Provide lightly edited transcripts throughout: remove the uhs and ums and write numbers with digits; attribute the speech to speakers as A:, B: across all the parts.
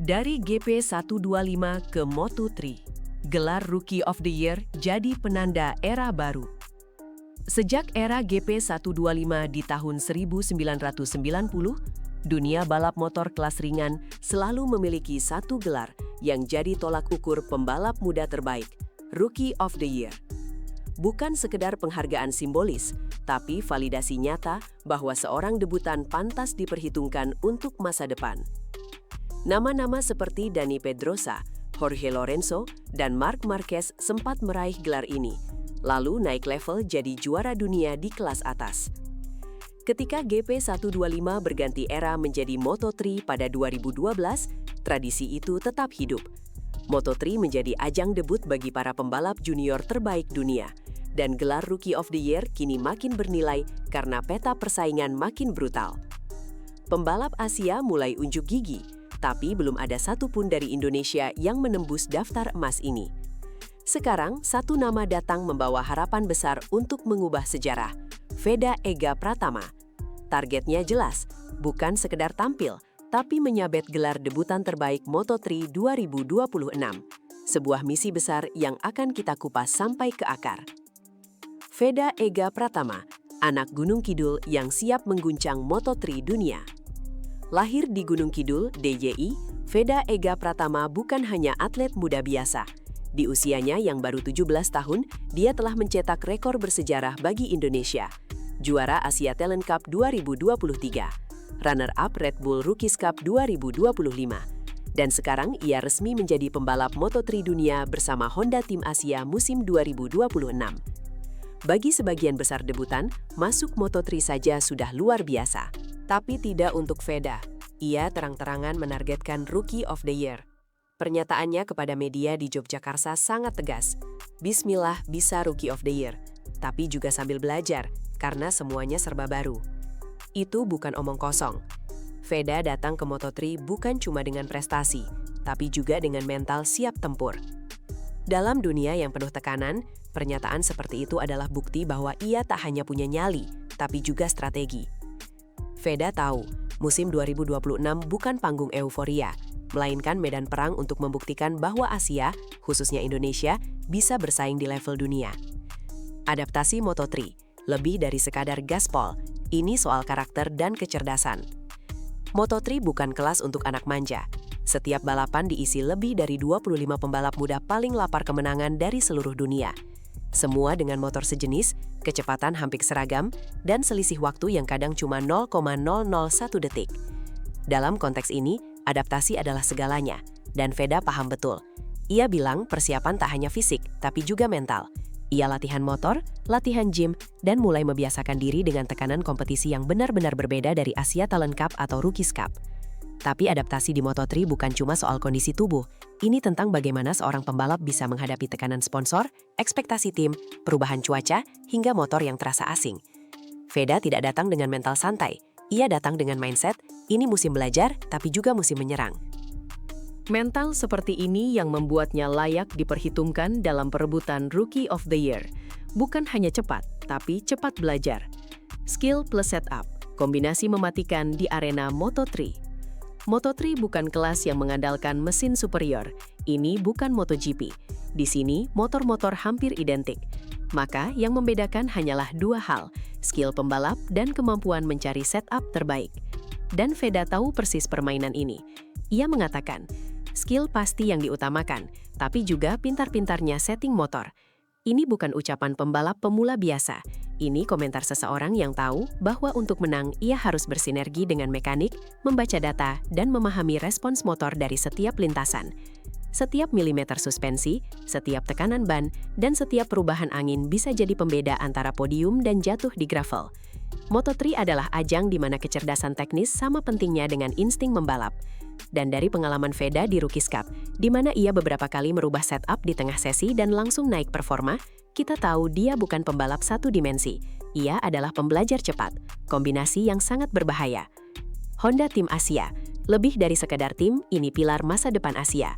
A: Dari GP125 ke Moto3, gelar Rookie of the Year jadi penanda era baru. Sejak era GP125 di tahun 1990, dunia balap motor kelas ringan selalu memiliki satu gelar yang jadi tolak ukur pembalap muda terbaik, Rookie of the Year. Bukan sekedar penghargaan simbolis, tapi validasi nyata bahwa seorang debutan pantas diperhitungkan untuk masa depan. Nama-nama seperti Dani Pedrosa, Jorge Lorenzo, dan Marc Marquez sempat meraih gelar ini, lalu naik level jadi juara dunia di kelas atas. Ketika GP125 berganti era menjadi Moto3 pada 2012, tradisi itu tetap hidup. Moto3 menjadi ajang debut bagi para pembalap junior terbaik dunia, dan gelar Rookie of the Year kini makin bernilai karena peta persaingan makin brutal. Pembalap Asia mulai unjuk gigi, tapi belum ada satupun dari Indonesia yang menembus daftar emas ini. Sekarang, satu nama datang membawa harapan besar untuk mengubah sejarah, Veda Ega Pratama. Targetnya jelas, bukan sekedar tampil, tapi menyabet gelar debutan terbaik Moto3 2026. Sebuah misi besar yang akan kita kupas sampai ke akar. Veda Ega Pratama, anak Gunung Kidul yang siap mengguncang Moto3 dunia. Lahir di Gunung Kidul, DIY, Veda Ega Pratama bukan hanya atlet muda biasa. Di usianya yang baru 17 tahun, dia telah mencetak rekor bersejarah bagi Indonesia. Juara Asia Talent Cup 2023, runner-up Red Bull Rookies Cup 2025, dan sekarang ia resmi menjadi pembalap Moto3 dunia bersama Honda Tim Asia musim 2026. Bagi sebagian besar debutan, masuk Moto3 saja sudah luar biasa. Tapi tidak untuk Veda. Ia terang-terangan menargetkan Rookie of the Year. Pernyataannya kepada media di Yogyakarta sangat tegas. Bismillah bisa Rookie of the Year, tapi juga sambil belajar, karena semuanya serba baru. Itu bukan omong kosong. Veda datang ke Moto3 bukan cuma dengan prestasi, tapi juga dengan mental siap tempur. Dalam dunia yang penuh tekanan, pernyataan seperti itu adalah bukti bahwa ia tak hanya punya nyali, tapi juga strategi. Veda tahu, musim 2026 bukan panggung euforia, melainkan medan perang untuk membuktikan bahwa Asia, khususnya Indonesia, bisa bersaing di level dunia. Adaptasi Moto3, lebih dari sekadar gaspol, ini soal karakter dan kecerdasan. Moto3 bukan kelas untuk anak manja. Setiap balapan diisi lebih dari 25 pembalap muda paling lapar kemenangan dari seluruh dunia. Semua dengan motor sejenis, kecepatan hampir seragam, dan selisih waktu yang kadang cuma 0,001 detik. Dalam konteks ini, adaptasi adalah segalanya, dan Veda paham betul. Ia bilang persiapan tak hanya fisik, tapi juga mental. Ia latihan motor, latihan gym, dan mulai membiasakan diri dengan tekanan kompetisi yang benar-benar berbeda dari Asia Talent Cup atau Rookies Cup. Tapi adaptasi di Moto3 bukan cuma soal kondisi tubuh. Ini tentang bagaimana seorang pembalap bisa menghadapi tekanan sponsor, ekspektasi tim, perubahan cuaca, hingga motor yang terasa asing. Veda tidak datang dengan mental santai. Ia datang dengan mindset, ini musim belajar, tapi juga musim menyerang. Mental seperti ini yang membuatnya layak diperhitungkan dalam perebutan Rookie of the Year. Bukan hanya cepat, tapi cepat belajar. Skill plus setup, kombinasi mematikan di arena Moto3. Moto3 bukan kelas yang mengandalkan mesin superior. Ini bukan MotoGP. Di sini, motor-motor hampir identik. Maka, yang membedakan hanyalah dua hal, skill pembalap dan kemampuan mencari setup terbaik. Dan Veda tahu persis permainan ini. Ia mengatakan, skill pasti yang diutamakan, tapi juga pintar-pintarnya setting motor. Ini bukan ucapan pembalap pemula biasa. Ini komentar seseorang yang tahu bahwa untuk menang ia harus bersinergi dengan mekanik, membaca data, dan memahami respons motor dari setiap lintasan. Setiap milimeter suspensi, setiap tekanan ban, dan setiap perubahan angin bisa jadi pembeda antara podium dan jatuh di gravel. Moto3 adalah ajang di mana kecerdasan teknis sama pentingnya dengan insting membalap. Dan dari pengalaman Veda di Rookies Cup, di mana ia beberapa kali merubah setup di tengah sesi dan langsung naik performa, kita tahu dia bukan pembalap satu dimensi. Ia adalah pembelajar cepat, kombinasi yang sangat berbahaya. Honda Tim Asia, lebih dari sekadar tim, ini pilar masa depan Asia.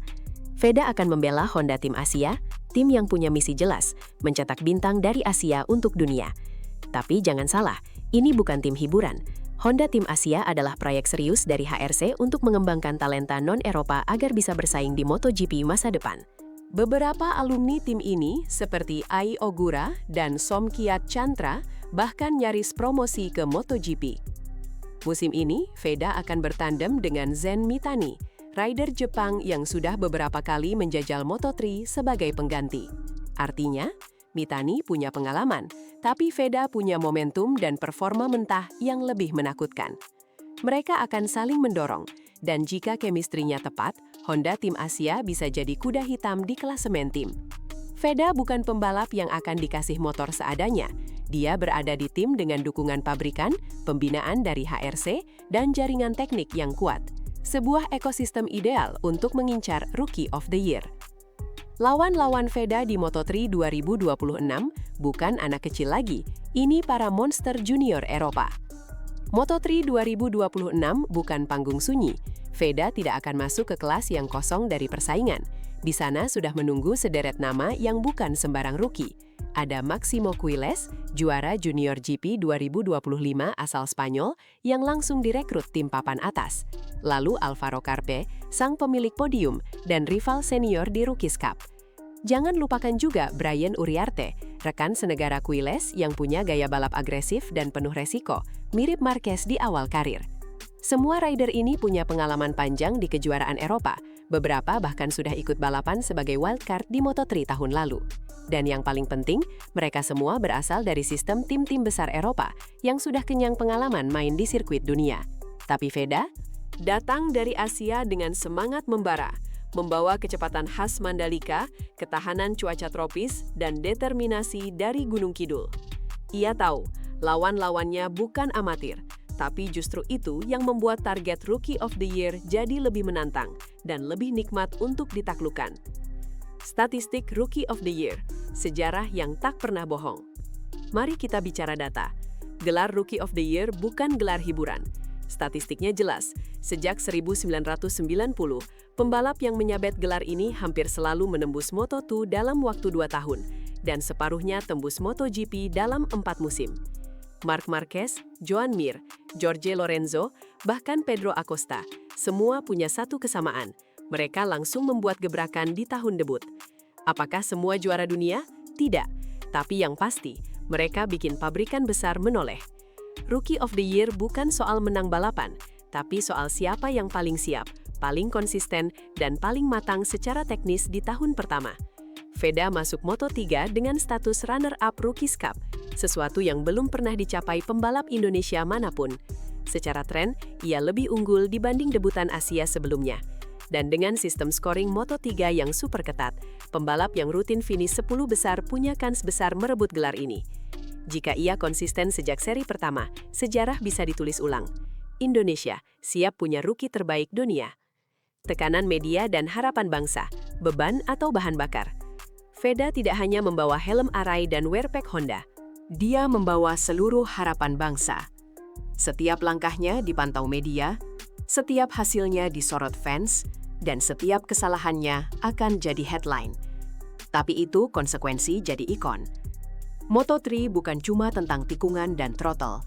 A: Veda akan membela Honda Tim Asia, tim yang punya misi jelas, mencetak bintang dari Asia untuk dunia. Tapi jangan salah, ini bukan tim hiburan. Honda Tim Asia adalah proyek serius dari HRC untuk mengembangkan talenta non-Eropa agar bisa bersaing di MotoGP masa depan. Beberapa alumni tim ini, seperti Ai Ogura dan Somkiat Chantra, bahkan nyaris promosi ke MotoGP. Musim ini, Veda akan bertandem dengan Zen Mitani, rider Jepang yang sudah beberapa kali menjajal Moto3 sebagai pengganti. Artinya, Mitani punya pengalaman, tapi Veda punya momentum dan performa mentah yang lebih menakutkan. Mereka akan saling mendorong, dan jika chemistry-nya tepat, Honda Tim Asia bisa jadi kuda hitam di klasemen tim. Veda bukan pembalap yang akan dikasih motor seadanya. Dia berada di tim dengan dukungan pabrikan, pembinaan dari HRC, dan jaringan teknik yang kuat. Sebuah ekosistem ideal untuk mengincar Rookie of the Year. Lawan-lawan Veda di Moto3 2026 bukan anak kecil lagi, ini para monster junior Eropa. Moto3 2026 bukan panggung sunyi. Veda tidak akan masuk ke kelas yang kosong dari persaingan. Di sana sudah menunggu sederet nama yang bukan sembarang rookie. Ada Maximo Quiles, juara Junior GP 2025 asal Spanyol yang langsung direkrut tim papan atas. Lalu Alvaro Carpe, sang pemilik podium dan rival senior di Rookies Cup. Jangan lupakan juga Brian Uriarte, rekan senegara Quiles yang punya gaya balap agresif dan penuh resiko, mirip Marquez di awal karir. Semua rider ini punya pengalaman panjang di kejuaraan Eropa, beberapa bahkan sudah ikut balapan sebagai wildcard di Moto3 tahun lalu. Dan yang paling penting, mereka semua berasal dari sistem tim-tim besar Eropa yang sudah kenyang pengalaman main di sirkuit dunia. Tapi Veda datang dari Asia dengan semangat membara, membawa kecepatan khas Mandalika, ketahanan cuaca tropis, dan determinasi dari Gunung Kidul. Ia tahu, lawan-lawannya bukan amatir, tapi justru itu yang membuat target Rookie of the Year jadi lebih menantang dan lebih nikmat untuk ditaklukkan. Statistik Rookie of the Year, sejarah yang tak pernah bohong. Mari kita bicara data. Gelar Rookie of the Year bukan gelar hiburan. Statistiknya jelas, sejak 1990, pembalap yang menyabet gelar ini hampir selalu menembus Moto2 dalam waktu 2 tahun, dan separuhnya tembus MotoGP dalam 4 musim. Marc Marquez, Joan Mir, Jorge Lorenzo, bahkan Pedro Acosta, semua punya satu kesamaan. Mereka langsung membuat gebrakan di tahun debut. Apakah semua juara dunia? Tidak. Tapi yang pasti, mereka bikin pabrikan besar menoleh. Rookie of the Year bukan soal menang balapan, tapi soal siapa yang paling siap, paling konsisten, dan paling matang secara teknis di tahun pertama. Veda masuk Moto3 dengan status runner-up Rookies Cup, sesuatu yang belum pernah dicapai pembalap Indonesia manapun. Secara tren, ia lebih unggul dibanding debutan Asia sebelumnya. Dan dengan sistem scoring Moto3 yang super ketat, pembalap yang rutin finish 10 besar punya kans besar merebut gelar ini. Jika ia konsisten sejak seri pertama, sejarah bisa ditulis ulang. Indonesia siap punya rookie terbaik dunia. Tekanan media dan harapan bangsa, beban atau bahan bakar. Veda tidak hanya membawa helm Arai dan wearpack Honda. Dia membawa seluruh harapan bangsa. Setiap langkahnya dipantau media, setiap hasilnya disorot fans, dan setiap kesalahannya akan jadi headline. Tapi itu konsekuensi jadi ikon. Moto3 bukan cuma tentang tikungan dan throttle.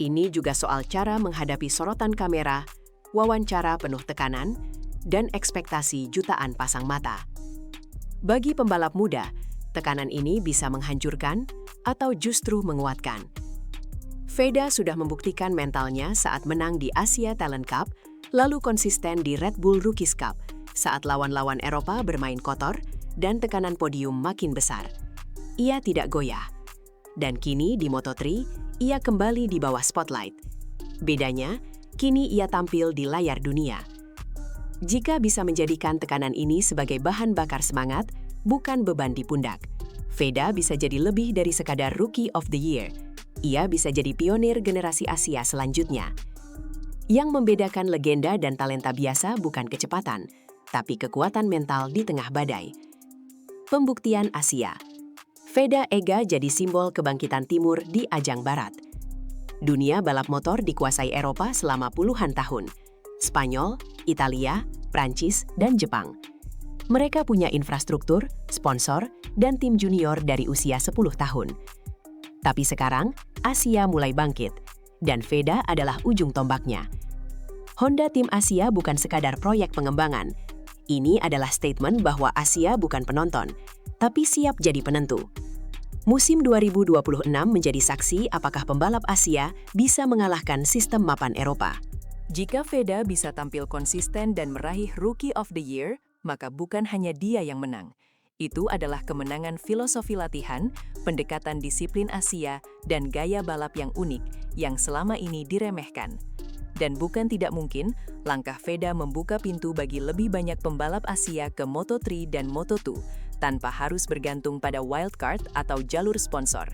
A: Ini juga soal cara menghadapi sorotan kamera, wawancara penuh tekanan, dan ekspektasi jutaan pasang mata. Bagi pembalap muda, tekanan ini bisa menghancurkan atau justru menguatkan. Veda sudah membuktikan mentalnya saat menang di Asia Talent Cup, lalu konsisten di Red Bull Rookies Cup saat lawan-lawan Eropa bermain kotor dan tekanan podium makin besar. Ia tidak goyah. Dan kini di Moto3, ia kembali di bawah spotlight. Bedanya, kini ia tampil di layar dunia. Jika bisa menjadikan tekanan ini sebagai bahan bakar semangat, bukan beban di pundak, Veda bisa jadi lebih dari sekadar Rookie of the Year. Ia bisa jadi pionir generasi Asia selanjutnya. Yang membedakan legenda dan talenta biasa bukan kecepatan, tapi kekuatan mental di tengah badai. Pembuktian Asia. Veda Ega jadi simbol kebangkitan timur di ajang barat. Dunia balap motor dikuasai Eropa selama puluhan tahun. Spanyol, Italia, Prancis, dan Jepang. Mereka punya infrastruktur, sponsor, dan tim junior dari usia 10 tahun. Tapi sekarang, Asia mulai bangkit. dan Veda adalah ujung tombaknya. Honda Tim Asia bukan sekadar proyek pengembangan. Ini adalah statement bahwa Asia bukan penonton, tapi siap jadi penentu. Musim 2026 menjadi saksi apakah pembalap Asia bisa mengalahkan sistem mapan Eropa. Jika Veda bisa tampil konsisten dan meraih Rookie of the Year, maka bukan hanya dia yang menang. Itu adalah kemenangan filosofi latihan, pendekatan disiplin Asia, dan gaya balap yang unik yang selama ini diremehkan. Dan bukan tidak mungkin, langkah Veda membuka pintu bagi lebih banyak pembalap Asia ke Moto3 dan Moto2, tanpa harus bergantung pada wildcard atau jalur sponsor.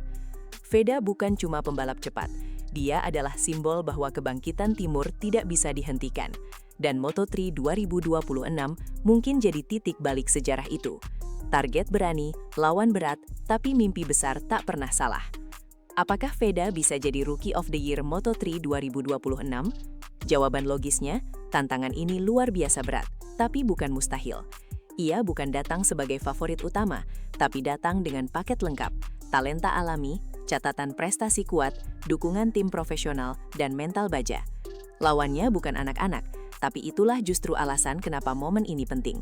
A: Veda bukan cuma pembalap cepat, dia adalah simbol bahwa kebangkitan Timur tidak bisa dihentikan. Dan Moto3 2026 mungkin jadi titik balik sejarah itu. Target berani, lawan berat, tapi mimpi besar tak pernah salah. Apakah Veda bisa jadi Rookie of the Year Moto3 2026? Jawaban logisnya, tantangan ini luar biasa berat, tapi bukan mustahil. Ia bukan datang sebagai favorit utama, tapi datang dengan paket lengkap, talenta alami, catatan prestasi kuat, dukungan tim profesional, dan mental baja. Lawannya bukan anak-anak, tapi itulah justru alasan kenapa momen ini penting.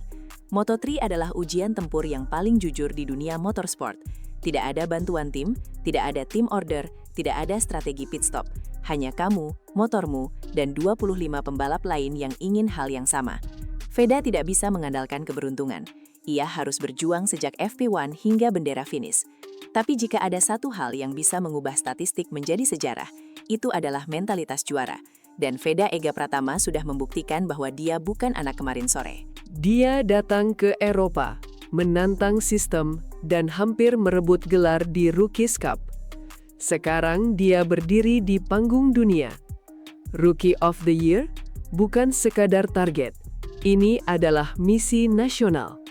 A: Moto3 adalah ujian tempur yang paling jujur di dunia motorsport. Tidak ada bantuan tim, tidak ada tim order, tidak ada strategi pit stop. Hanya kamu, motormu, dan 25 pembalap lain yang ingin hal yang sama. Veda tidak bisa mengandalkan keberuntungan. Ia harus berjuang sejak FP1 hingga bendera finish. Tapi jika ada satu hal yang bisa mengubah statistik menjadi sejarah, itu adalah mentalitas juara. Dan Veda Ega Pratama sudah membuktikan bahwa dia bukan anak kemarin sore.
B: Dia datang ke Eropa, menantang sistem, dan hampir merebut gelar di Rookies Cup. Sekarang dia berdiri di panggung dunia. Rookie of the Year bukan sekadar target. Ini adalah misi nasional.